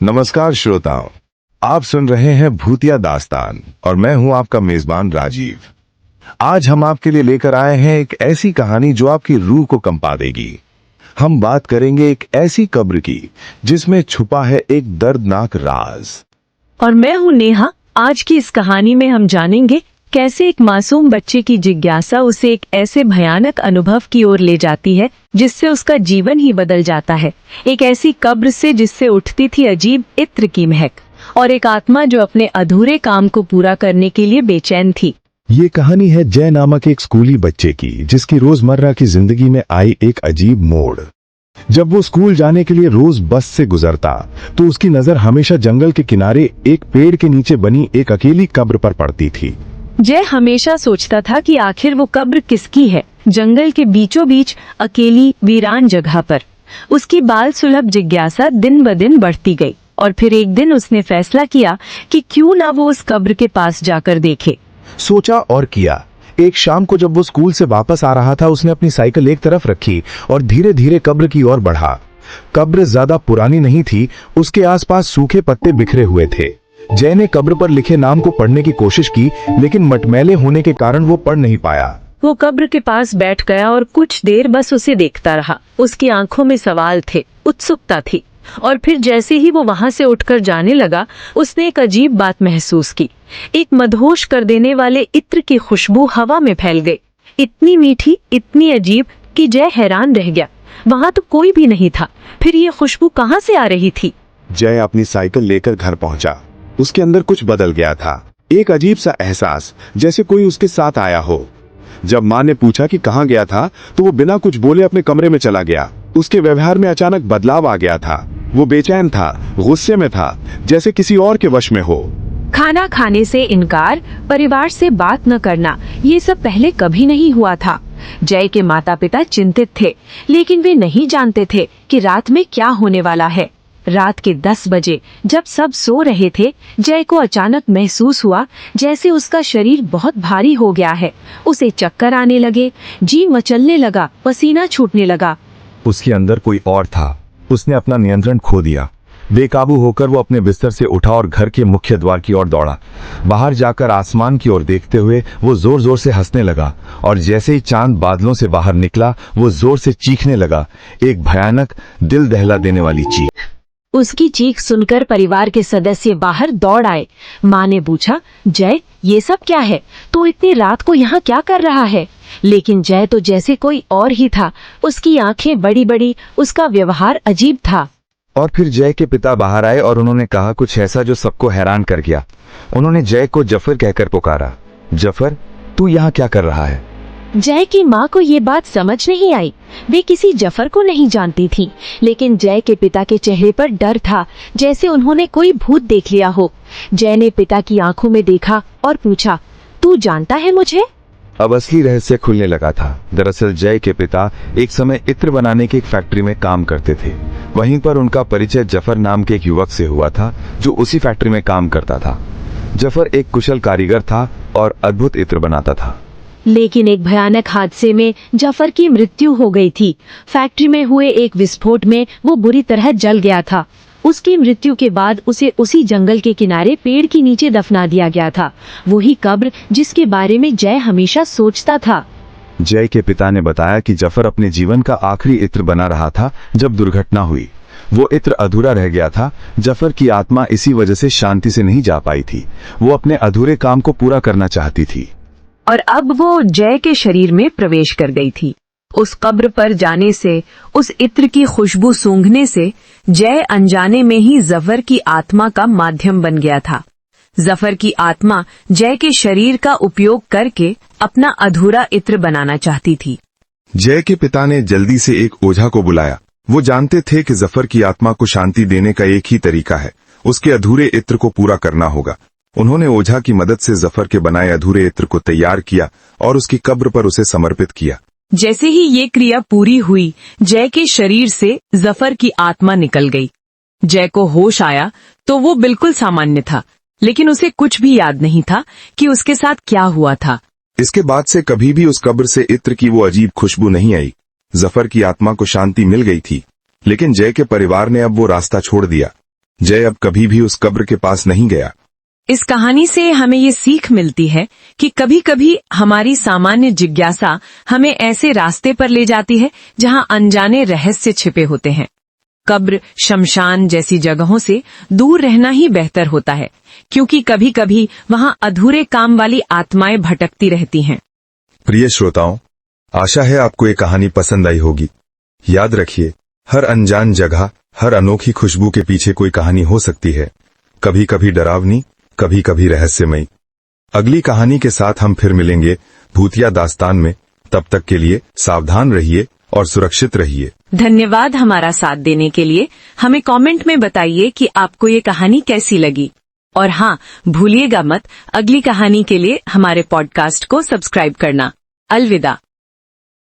नमस्कार श्रोताओं, आप सुन रहे हैं भूतिया दास्तान और मैं हूं आपका मेजबान राजीव। आज हम आपके लिए लेकर आए हैं एक ऐसी कहानी जो आपकी रूह को कंपा देगी। हम बात करेंगे एक ऐसी कब्र की जिसमें छुपा है एक दर्दनाक राज। और मैं हूँ नेहा। आज की इस कहानी में हम जानेंगे कैसे एक मासूम बच्चे की जिज्ञासा उसे एक ऐसे भयानक अनुभव की ओर ले जाती है जिससे उसका जीवन ही बदल जाता है। एक ऐसी कब्र से जिससे उठती थी अजीब इत्र की महक, और एक आत्मा जो अपने अधूरे काम को पूरा करने के लिए बेचैन थी। ये कहानी है जय नामक एक स्कूली बच्चे की, जिसकी रोजमर्रा की जिंदगी में आई एक अजीब मोड़। जब वो स्कूल जाने के लिए रोज बस से गुजरता तो उसकी नजर हमेशा जंगल के किनारे एक पेड़ के नीचे बनी एक अकेली कब्र पर पड़ती थी। जय हमेशा सोचता था कि आखिर वो कब्र किसकी है, जंगल के बीचों बीच अकेली वीरान जगह पर। उसकी बाल सुलभ जिज्ञासा दिन ब दिन बढ़ती गई और फिर एक दिन उसने फैसला किया कि क्यों ना वो उस कब्र के पास जाकर देखे। सोचा और किया। एक शाम को जब वो स्कूल से वापस आ रहा था, उसने अपनी साइकिल एक तरफ रखी और धीरे धीरे कब्र की ओर बढ़ा। कब्र ज्यादा पुरानी नहीं थी, उसके आसपास सूखे पत्ते बिखरे हुए थे। जय ने कब्र पर लिखे नाम को पढ़ने की कोशिश की, लेकिन मटमैले होने के कारण वो पढ़ नहीं पाया। वो कब्र के पास बैठ गया और कुछ देर बस उसे देखता रहा। उसकी आंखों में सवाल थे, उत्सुकता थी। और फिर जैसे ही वो वहां से उठकर जाने लगा, उसने एक अजीब बात महसूस की। एक मदहोश कर देने वाले इत्र की खुशबू हवा में फैल गई, इतनी मीठी, इतनी अजीब कि जय हैरान रह गया। वहां तो कोई भी नहीं था, फिर ये खुशबू कहाँ से आ रही थी? जय अपनी साइकिल लेकर घर पहुंचा। उसके अंदर कुछ बदल गया था, एक अजीब सा एहसास, जैसे कोई उसके साथ आया हो। जब माँ ने पूछा कि कहाँ गया था, तो वो बिना कुछ बोले अपने कमरे में चला गया। उसके व्यवहार में अचानक बदलाव आ गया था। वो बेचैन था, गुस्से में था, जैसे किसी और के वश में हो। खाना खाने से इनकार, परिवार से बात न करना, ये सब पहले कभी नहीं हुआ था। जय के माता पिता चिंतित थे, लेकिन वे नहीं जानते थे कि रात में क्या होने वाला है। रात के 10 बजे जब सब सो रहे थे, जय को अचानक महसूस हुआ जैसे उसका शरीर बहुत भारी हो गया है। उसे चक्कर आने लगे, जी मचलने लगा, पसीना छूटने लगा। उसके अंदर कोई और था। उसने अपना नियंत्रण खो दिया। बेकाबू होकर वो अपने बिस्तर से उठा और घर के मुख्य द्वार की ओर दौड़ा। बाहर जाकर आसमान की ओर देखते हुए वो जोर जोर से हंसने लगा, और जैसे ही चांद बादलों से बाहर निकला, वो जोर से चीखने लगा, एक भयानक, दिल दहला देने वाली चीख। उसकी चीख सुनकर परिवार के सदस्य बाहर दौड़ आए। माँ ने पूछा, जय ये सब क्या है? तू इतनी रात को यहाँ क्या कर रहा है? लेकिन जय तो जैसे कोई और ही था। उसकी आंखें बड़ी बड़ी, उसका व्यवहार अजीब था। और फिर जय के पिता बाहर आए और उन्होंने कहा कुछ ऐसा जो सबको हैरान कर गया। उन्होंने जय को जफर कहकर पुकारा। जफर, तू यहाँ क्या कर रहा है? जय की माँ को ये बात समझ नहीं आई। वे किसी जफर को नहीं जानती थी, लेकिन जय के पिता के चेहरे पर डर था, जैसे उन्होंने कोई भूत देख लिया हो। जय ने पिता की आंखों में देखा और पूछा, तू जानता है मुझे? अब असली रहस्य खुलने लगा था। दरअसल जय के पिता एक समय इत्र बनाने की एक फैक्ट्री में काम करते थे। वहीं पर उनका परिचय जफर नाम के एक युवक से हुआ था, जो उसी फैक्ट्री में काम करता था। जफर एक कुशल कारीगर था और अद्भुत इत्र बनाता था। लेकिन एक भयानक हादसे में जफर की मृत्यु हो गई थी। फैक्ट्री में हुए एक विस्फोट में वो बुरी तरह जल गया था। उसकी मृत्यु के बाद उसे उसी जंगल के किनारे पेड़ के नीचे दफना दिया गया था, वही कब्र जिसके बारे में जय हमेशा सोचता था। जय के पिता ने बताया कि जफर अपने जीवन का आखिरी इत्र बना रहा था जब दुर्घटना हुई। वो इत्र अधूरा रह गया था। जफर की आत्मा इसी वजह से शांति से नहीं जा पाई थी। वो अपने अधूरे काम को पूरा करना चाहती थी। और अब वो जय के शरीर में प्रवेश कर गई थी। उस कब्र पर जाने से, उस इत्र की खुशबू सूंघने से जय अनजाने में ही जफर की आत्मा का माध्यम बन गया था। जफर की आत्मा जय के शरीर का उपयोग करके अपना अधूरा इत्र बनाना चाहती थी। जय के पिता ने जल्दी से एक ओझा को बुलाया। वो जानते थे कि जफर की आत्मा को शांति देने का एक ही तरीका है, उसके अधूरे इत्र को पूरा करना होगा। उन्होंने ओझा की मदद से जफर के बनाए अधूरे इत्र को तैयार किया और उसकी कब्र पर उसे समर्पित किया। जैसे ही ये क्रिया पूरी हुई, जय के शरीर से जफर की आत्मा निकल गई। जय को होश आया तो वो बिल्कुल सामान्य था, लेकिन उसे कुछ भी याद नहीं था कि उसके साथ क्या हुआ था। इसके बाद से कभी भी उस कब्र से इत्र की वो अजीब खुशबू नहीं आई। जफर की आत्मा को शांति मिल गई थी, लेकिन जय के परिवार ने अब वो रास्ता छोड़ दिया। जय अब कभी भी उस कब्र के पास नहीं गया। इस कहानी से हमें ये सीख मिलती है कि कभी कभी हमारी सामान्य जिज्ञासा हमें ऐसे रास्ते पर ले जाती है जहां अनजाने रहस्य छिपे होते हैं। कब्र, शमशान जैसी जगहों से दूर रहना ही बेहतर होता है, क्योंकि कभी कभी वहां अधूरे काम वाली आत्माएं भटकती रहती हैं। प्रिय श्रोताओं, आशा है आपको ये कहानी पसंद आई होगी। याद रखिए, हर अनजान जगह, हर अनोखी खुशबू के पीछे कोई कहानी हो सकती है, कभी कभी डरावनी, कभी कभी रहस्यमयी। अगली कहानी के साथ हम फिर मिलेंगे भूतिया दास्तान में। तब तक के लिए सावधान रहिए और सुरक्षित रहिए। धन्यवाद हमारा साथ देने के लिए। हमें कमेंट में बताइए कि आपको ये कहानी कैसी लगी। और हाँ, भूलिएगा मत अगली कहानी के लिए हमारे पॉडकास्ट को सब्सक्राइब करना। अलविदा।